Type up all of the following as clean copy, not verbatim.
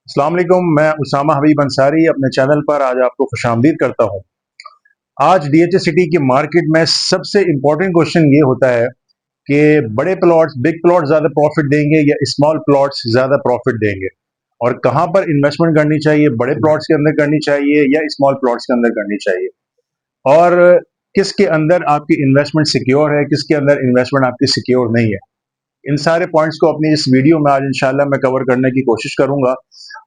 अस्सलाम वालेकुम। मैं उसामा हबीब अंसारी अपने चैनल पर आज आपको खुशामदीद करता हूँ। आज डीएचए सिटी की मार्केट में सबसे इम्पोर्टेंट क्वेश्चन ये होता है कि बड़े प्लॉट्स, बिग प्लॉट ज़्यादा प्रॉफिट देंगे या स्मॉल प्लॉट्स ज़्यादा प्रॉफिट देंगे, और कहाँ पर इन्वेस्टमेंट करनी चाहिए, बड़े प्लॉट्स के अंदर करनी चाहिए या स्मॉल प्लॉट्स के अंदर करनी चाहिए, और किसके अंदर आपकी इन्वेस्टमेंट सिक्योर है, किसके अंदर इन्वेस्टमेंट आपकी सिक्योर नहीं है। इन सारे पॉइंट्स को अपनी इस वीडियो में आज इंशाल्लाह मैं कवर करने की कोशिश करूंगा।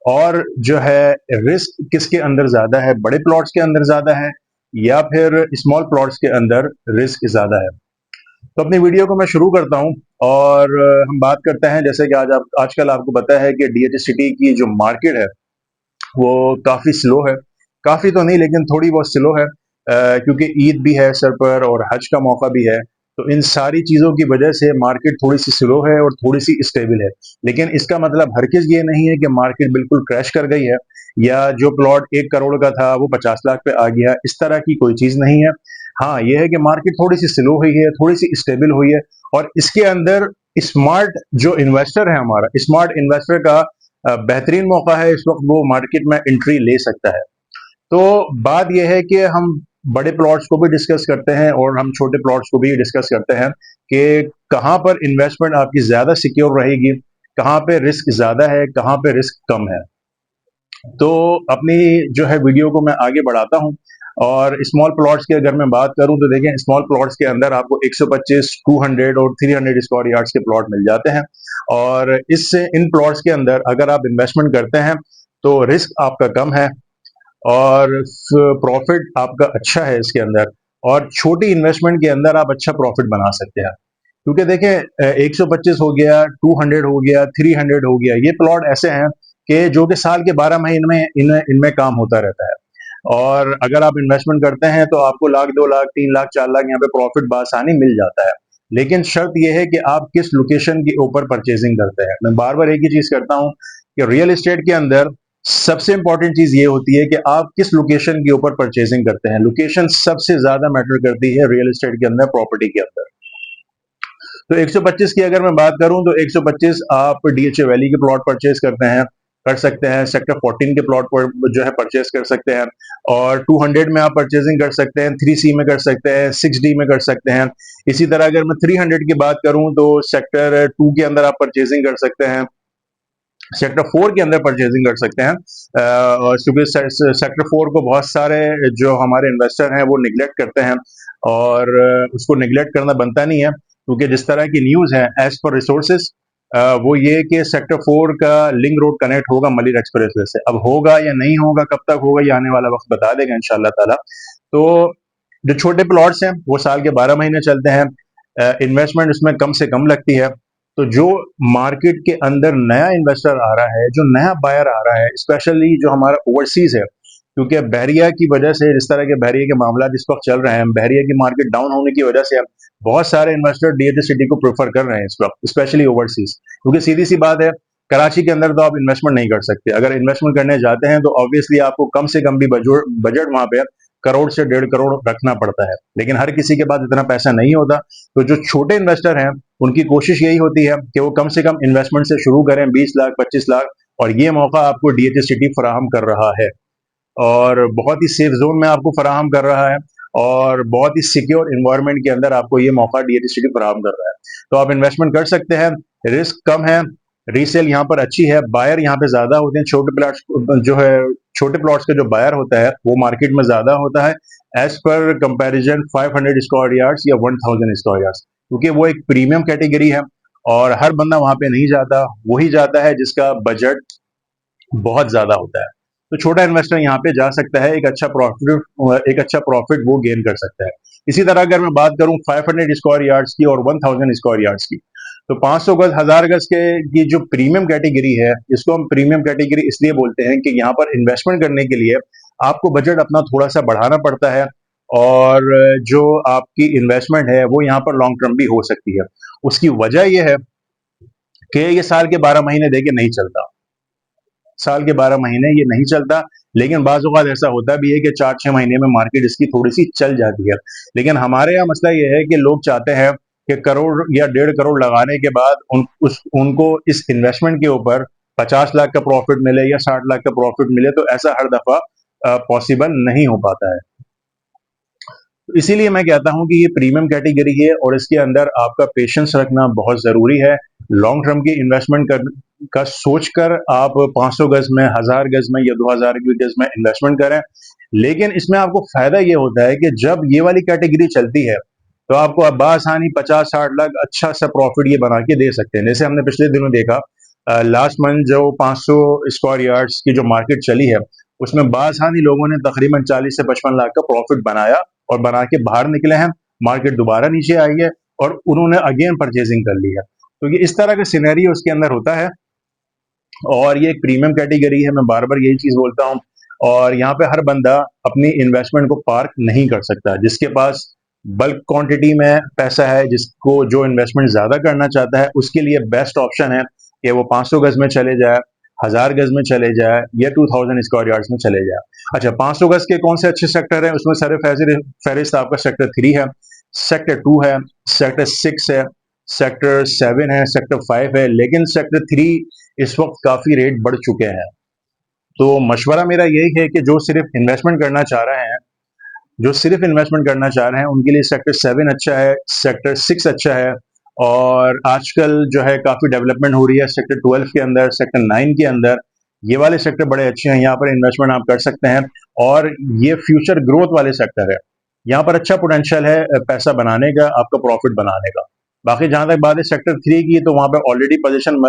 और जो है, रिस्क किसके अंदर ज़्यादा है, बड़े प्लॉट्स के अंदर ज़्यादा है या फिर स्मॉल प्लॉट्स के अंदर रिस्क ज़्यादा है। तो अपनी वीडियो को मैं शुरू करता हूं और हम बात करते हैं, जैसे कि आजकल आपको पता है कि डीएचए सिटी की जो मार्केट है वो काफ़ी स्लो है। काफ़ी तो नहीं, लेकिन थोड़ी बहुत स्लो है, क्योंकि ईद भी है सर पर और हज का मौका भी है। तो इन सारी चीज़ों की वजह से मार्केट थोड़ी सी स्लो है और थोड़ी सी स्टेबल है। लेकिन इसका मतलब हरगिज़ ये नहीं है कि मार्केट बिल्कुल क्रैश कर गई है या जो प्लॉट 1 करोड़ का था वो 50 लाख पे आ गया, इस तरह की कोई चीज़ नहीं है। हाँ, ये है कि मार्केट थोड़ी सी स्लो हुई है, थोड़ी सी स्टेबल हुई है, और इसके अंदर स्मार्ट जो इन्वेस्टर है, हमारा स्मार्ट इन्वेस्टर का बेहतरीन मौका है। इस वक्त वो मार्केट में एंट्री ले सकता है। तो बात यह है कि हम बड़े प्लॉट्स को भी डिस्कस करते हैं और हम छोटे प्लॉट्स को भी डिस्कस करते हैं कि कहाँ पर इन्वेस्टमेंट आपकी ज़्यादा सिक्योर रहेगी, कहाँ पे रिस्क ज़्यादा है, कहाँ पे रिस्क कम है। तो अपनी जो है वीडियो को मैं आगे बढ़ाता हूँ। और स्मॉल प्लॉट्स की अगर मैं बात करूं तो देखें, स्मॉल प्लॉट्स के अंदर आपको 125, 200 और 300 स्क्वायर यार्ड्स के प्लॉट मिल जाते हैं। और इससे इन प्लॉट्स के अंदर अगर आप इन्वेस्टमेंट करते हैं तो रिस्क आपका कम है और प्रॉफिट आपका अच्छा है इसके अंदर। और छोटी इन्वेस्टमेंट के अंदर आप अच्छा प्रॉफिट बना सकते हैं, क्योंकि देखें, 125 हो गया, 200 हो गया, 300 हो गया, ये प्लॉट ऐसे हैं कि जो कि साल के 12 महीने में इनमें इनमें काम होता रहता है। और अगर आप इन्वेस्टमेंट करते हैं तो आपको लाख, 2 लाख, 3 लाख, 4 लाख यहाँ पे प्रॉफिट बासानी मिल जाता है। लेकिन शर्त यह है कि आप किस लोकेशन के ऊपर परचेजिंग करते हैं। मैं बार बार एक ही चीज करता हूँ कि रियल एस्टेट के अंदर सबसे इंपॉर्टेंट चीज ये होती है कि आप किस लोकेशन के ऊपर परचेजिंग करते हैं। लोकेशन सबसे ज्यादा मैटर करती है रियल एस्टेट के अंदर, प्रॉपर्टी के अंदर। तो 125 की अगर मैं बात करूं तो 125 आप डीएचए वैली के प्लॉट परचेज करते हैं, कर सकते हैं। सेक्टर 14 के प्लॉट पर जो है परचेज कर सकते हैं। और 200 में आप परचेजिंग कर सकते हैं, 3C में कर सकते हैं, 6D में कर सकते हैं। इसी तरह अगर मैं 300 की बात करूं तो सेक्टर 2 के अंदर आप परचेजिंग कर सकते हैं, सेक्टर 4 के अंदर परचेजिंग कर सकते हैं। और क्योंकि सेक्टर 4 को बहुत सारे जो हमारे इन्वेस्टर हैं वो निगलेक्ट करते हैं, और उसको निगलेक्ट करना बनता नहीं है, क्योंकि जिस तरह की न्यूज़ है एज पर रिसोर्सेज, वो ये कि सेक्टर 4 का लिंक रोड कनेक्ट होगा मलिर एक्सप्रेसवे से। अब होगा या नहीं होगा, कब तक होगा, ये आने वाला वक्त बता देगा इंशाल्लाह ताला। तो जो छोटे प्लॉट्स हैं वो साल के 12 महीने चलते हैं, इन्वेस्टमेंट उसमें कम से कम लगती है। तो जो मार्केट के अंदर नया इन्वेस्टर आ रहा है, जो नया बायर आ रहा है, स्पेशली जो हमारा ओवरसीज है, क्योंकि बहरिया की वजह से, जिस तरह के बहरिया के मामला इस वक्त चल रहे हैं, बहरिया की मार्केट डाउन होने की वजह से बहुत सारे इन्वेस्टर डीएचए सिटी को प्रेफर कर रहे हैं इस वक्त, स्पेशली ओवरसीज। क्योंकि सीधी सी बात है, कराची के अंदर तो आप इन्वेस्टमेंट नहीं कर सकते। अगर इन्वेस्टमेंट करने जाते हैं तो ऑब्वियसली आपको कम से कम भी बजट वहां पे करोड़ से 1.5 करोड़ रखना पड़ता है, लेकिन हर किसी के पास इतना पैसा नहीं होता। तो जो छोटे इन्वेस्टर हैं उनकी कोशिश यही होती है कि वो कम से कम इन्वेस्टमेंट से शुरू करें, 20 लाख, 25 लाख, और ये मौका आपको डीएचए सिटी फराहम कर रहा है, और बहुत ही सेफ जोन में आपको फराहम कर रहा है, और बहुत ही सिक्योर इन्वायरमेंट के अंदर आपको ये मौका डीएचए सिटी फराहम कर रहा है। तो आप इन्वेस्टमेंट कर सकते हैं, रिस्क कम है, रीसेल यहाँ पर अच्छी है, बायर यहाँ पे ज्यादा होते हैं। छोटे प्लॉट्स जो है, छोटे प्लॉट्स का जो बायर होता है वो मार्केट में ज्यादा होता है as per comparison 500 square yards या 1000 स्क्वायर यार्ड्स, क्योंकि वो एक प्रीमियम कैटेगरी है और हर बंदा वहां पे नहीं जाता, वही जाता है जिसका बजट बहुत ज्यादा होता है। तो छोटा इन्वेस्टर यहाँ पे जा सकता है, एक अच्छा प्रॉफिट वो गेन कर सकता है। इसी तरह अगर मैं बात करूं 500 स्क्वायर यार्ड्स की और 1000 स्क्वायर यार्ड्स की, तो 500 गज, 1000 गज के की जो प्रीमियम कैटेगरी है, इसको हम प्रीमियम कैटेगरी इसलिए बोलते हैं कि यहाँ पर इन्वेस्टमेंट करने के लिए आपको बजट अपना थोड़ा सा बढ़ाना पड़ता है, और जो आपकी इन्वेस्टमेंट है वो यहाँ पर लॉन्ग टर्म भी हो सकती है। उसकी वजह यह है कि ये साल के 12 महीने देके नहीं चलता, साल के 12 महीने ये नहीं चलता। लेकिन बाज़ औक़ात ऐसा होता भी है कि 4-6 महीने में मार्केट इसकी थोड़ी-सी चल जाती है। लेकिन हमारे यहाँ मसला ये है कि लोग चाहते हैं कि करोड़ या 1.5 करोड़ लगाने के बाद उनको इस इन्वेस्टमेंट के ऊपर 50 लाख का प्रॉफिट मिले या 60 लाख का प्रॉफिट मिले, तो ऐसा हर दफा पॉसिबल नहीं हो पाता है। तो इसीलिए मैं कहता हूं कि ये प्रीमियम कैटेगरी है और इसके अंदर आपका पेशेंस रखना बहुत जरूरी है। लॉन्ग टर्म की इन्वेस्टमेंट का सोचकर आप 500 गज में, 1000 गज में या 2000 गज में इन्वेस्टमेंट करें। लेकिन इसमें आपको फायदा ये होता है कि जब ये वाली कैटेगरी चलती है तो आपको अब आसानी 50-60 लाख अच्छा सा प्रॉफिट ये बना के दे सकते हैं। जैसे हमने पिछले दिनों देखा, लास्ट मंथ जो 500 स्क्वायर यार्ड्स की जो मार्केट चली है, उसमें बासानी लोगों ने तकरीबन 40 से 55 लाख का प्रॉफिट बनाया और बना के बाहर निकले हैं। मार्केट दोबारा नीचे आई है और उन्होंने अगेन परचेजिंग कर ली है। तो ये इस तरह का सिनेरियो उसके अंदर होता है और ये एक प्रीमियम कैटेगरी है, मैं बार बार यही चीज बोलता हूँ। और यहाँ पे हर बंदा अपनी इन्वेस्टमेंट को पार्क नहीं कर सकता। जिसके पास बल्क क्वांटिटी में पैसा है, जिसको जो इन्वेस्टमेंट ज्यादा करना चाहता है, उसके लिए बेस्ट ऑप्शन है कि वो 500 गज में चले जाए, 1000 गज में चले जाए या 2000 स्क्वायर यार्ड्स में चले जाए। अच्छा, 500 गज के कौन से अच्छे सेक्टर हैं? उसमें सारे फहरिस्त आपका सेक्टर 3 है, सेक्टर 2 है, सेक्टर 6 है, सेक्टर 7 है, सेक्टर 5 है। लेकिन सेक्टर 3 इस वक्त काफी रेट बढ़ चुके हैं। तो मशवरा मेरा यही है कि जो सिर्फ इन्वेस्टमेंट करना चाह रहे हैं, जो सिर्फ इन्वेस्टमेंट करना चाह रहे हैं, उनके लिए सेक्टर 7 अच्छा है, सेक्टर 6 अच्छा है। और आजकल जो है काफी डेवलपमेंट हो रही है सेक्टर 12 के अंदर, सेक्टर 9 के अंदर। ये वाले सेक्टर बड़े अच्छे हैं, यहाँ पर इन्वेस्टमेंट आप कर सकते हैं और ये फ्यूचर ग्रोथ वाले सेक्टर है। यहाँ पर अच्छा पोटेंशियल है पैसा बनाने का, आपका प्रॉफिट बनाने का। बाकी जहां तक बात है सेक्टर 3 की, तो वहां पे ऑलरेडी पोजीशन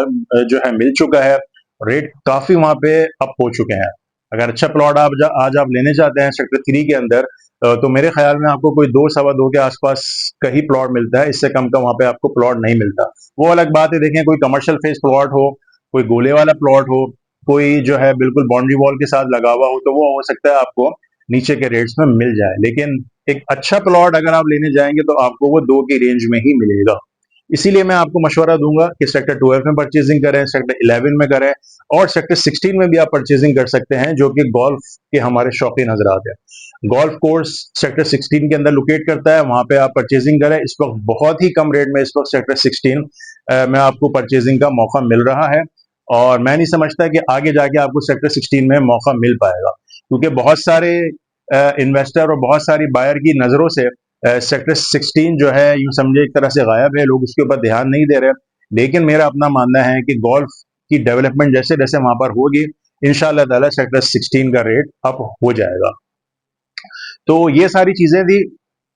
जो है मिल चुका है, रेट काफी वहां पे अप हो चुके हैं। अगर अच्छा प्लॉट आज आप लेने चाहते हैं सेक्टर 3 के अंदर, तो मेरे ख्याल में आपको कोई 2-2.25 के आसपास का ही प्लॉट मिलता है, इससे कम का वहां पे आपको प्लॉट नहीं मिलता। वो अलग बात है, देखें कोई कमर्शियल फेस प्लॉट हो, कोई गोले वाला प्लॉट हो, कोई जो है बिल्कुल बाउंड्री वॉल के साथ लगा हुआ हो, तो वो हो सकता है आपको नीचे के रेट्स में मिल जाए। लेकिन एक अच्छा प्लॉट अगर आप लेने जाएंगे तो आपको वो 2 की रेंज में ही मिलेगा। इसीलिए मैं आपको मशवरा दूंगा कि सेक्टर 12 में परचेजिंग करें, सेक्टर 11 में करें और सेक्टर 16 में भी आप परचेजिंग कर सकते हैं, जो कि गोल्फ के हमारे शौकीन हजरात हैं। गोल्फ कोर्स सेक्टर 16 के अंदर लोकेट करता है, वहां पे आप परचेजिंग करें। इस वक्त बहुत ही कम रेट में इस वक्त सेक्टर 16 में आपको परचेजिंग का मौका मिल रहा है और मैं नहीं समझता कि आगे जाके आपको सेक्टर 16 में मौका मिल पाएगा, क्योंकि बहुत सारे इन्वेस्टर और बहुत सारी बायर की नजरों से सेक्टर 16 जो है यूं समझे एक तरह से गायब है, लोग उसके ऊपर ध्यान नहीं दे रहे। लेकिन मेरा अपना मानना है कि गोल्फ की डेवलपमेंट जैसे जैसे वहां पर होगी, इंशाल्लाह ताला सेक्टर 16 का रेट अप हो जाएगा। तो ये सारी चीजें थी।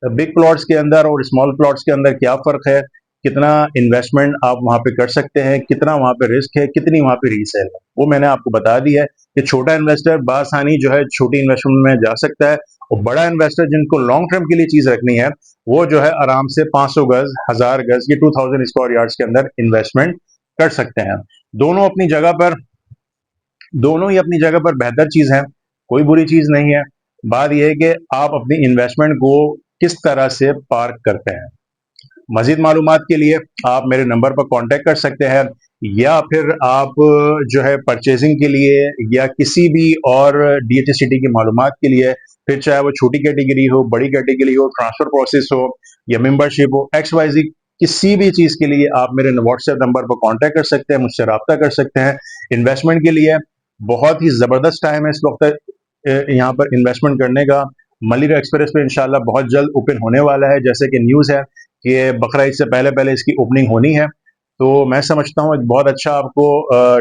बिग प्लॉट्स के अंदर और स्मॉल प्लॉट्स के अंदर क्या फर्क है, कितना इन्वेस्टमेंट आप वहां पे कर सकते हैं, कितना वहां पे रिस्क है, कितनी वहां पे रीसेल है, वो मैंने आपको बता दी है कि छोटा इन्वेस्टर बासानी जो है छोटी इन्वेस्टमेंट में जा सकता है और बड़ा इन्वेस्टर जिनको लॉन्ग टर्म के लिए चीज रखनी है, वो जो है आराम से 500 गज, 1000 गज या 2000 स्क्वायर यार्ड्स के अंदर इन्वेस्टमेंट कर सकते हैं। दोनों अपनी जगह पर दोनों ही अपनी जगह पर बेहतर चीज है, कोई बुरी चीज नहीं है। बात यह है कि आप अपनी इन्वेस्टमेंट को किस तरह से पार्क करते हैं। मजीद मालूमात के लिए आप मेरे नंबर पर कांटेक्ट कर सकते हैं, या फिर आप जो है परचेजिंग के लिए या किसी भी और DHCT की मालूमात के लिए, फिर चाहे वो छोटी कैटेगरी हो, बड़ी कैटेगरी हो, ट्रांसफर प्रोसेस हो या मेंबरशिप हो, XYZ किसी भी चीज के लिए आप मेरे व्हाट्सएप नंबर पर कांटेक्ट कर सकते हैं, मुझसे रब्ता कर सकते हैं। इन्वेस्टमेंट के लिए बहुत ही जबरदस्त टाइम है इस वक्त यहाँ पर इन्वेस्टमेंट करने का। मलिक एक्सप्रेस पे इंशाल्लाह बहुत जल्द ओपन होने वाला है, जैसे कि न्यूज़ है कि बकरा ईद से पहले पहले इसकी ओपनिंग होनी है। तो मैं समझता हूँ एक बहुत अच्छा आपको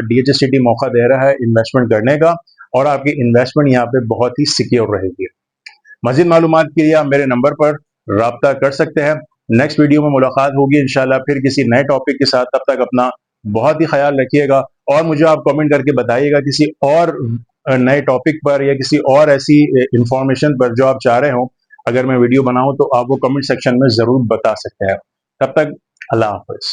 DHCT मौका दे रहा है इन्वेस्टमेंट करने का और आपकी इन्वेस्टमेंट यहाँ पे बहुत ही सिक्योर रहेगी। मजीद मालूमात के लिए आप मेरे नंबर पर रब्ता कर सकते हैं। नेक्स्ट वीडियो में मुलाकात होगी इंशाल्लाह फिर किसी नए टॉपिक के साथ। तब तक अपना बहुत ही ख्याल रखिएगा और मुझे आप कमेंट करके बताइएगा किसी और नए टॉपिक पर या किसी और ऐसी इंफॉर्मेशन पर जो आप चाह रहे हो अगर मैं वीडियो बनाऊं, तो आप वो कमेंट सेक्शन में जरूर बता सकते हैं। तब तक अल्लाह हाफिज।